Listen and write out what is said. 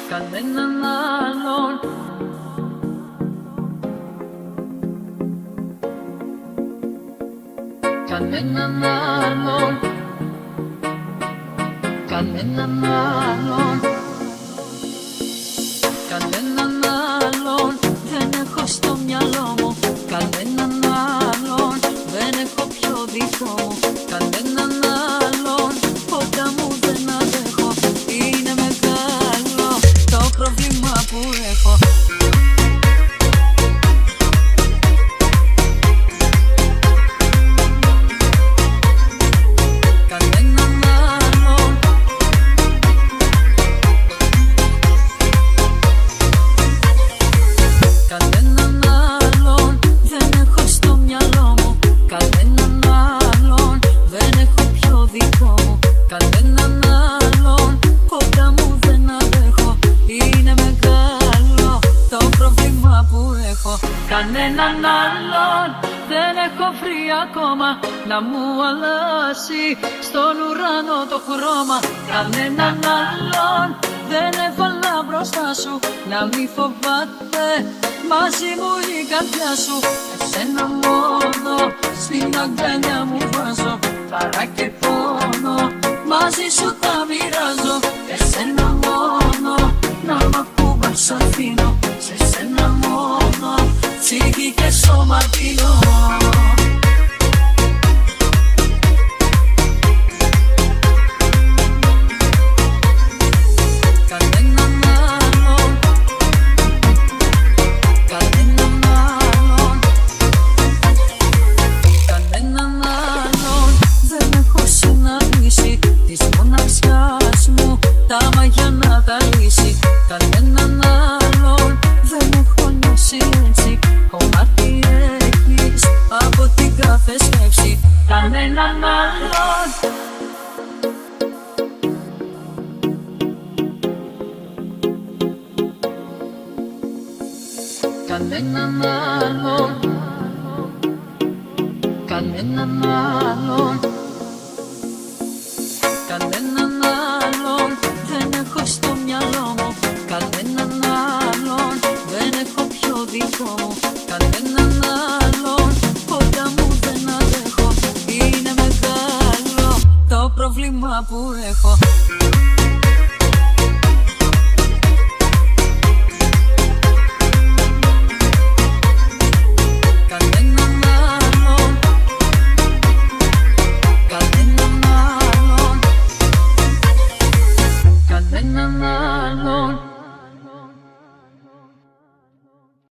κανέναν άλλον. Κανέναν άλλον, κανέναν άλλον, κανέναν άλλον δεν έχω στο μυαλό μου. Κανέναν άλλον δεν έχω πιο δικό μου. Κανέναν άλλον κοντά μου δεν αντέχω. Είναι μεγάλο το πρόβλημα που έχω. Κανέναν άλλον δεν έχω βρει ακόμα να μου αλλάσει στον ουρανό το χρώμα. Κανέναν άλλον δεν έβαλα μπροστά σου να μη φοβάται μαζί μου η καρδιά σου. Εσένα μόνο στην αγκαλιά μου βάζω, χαρά και πόνο μαζί σου τα μοιράζω. Εσένα μόνο να μ' ακούς αφήνω, σε σένα μόνο ψυχή και σώμα πίνω. Κανέναν άλλον, κανέναν άλλον, κανέναν άλλον δεν έχω συναντήσει της μοναξιάς μου τα μαγιά να τα λύσει. Κανέναν άλλον δεν έχω νιώσει έτσι, κομμάτι έχεις από την κάθε σκέψη. Κανέναν άλλον, κανέναν άλλον, κανέναν άλλον, κανέναν άλλον δεν έχω στο μυαλό μου. Κανέναν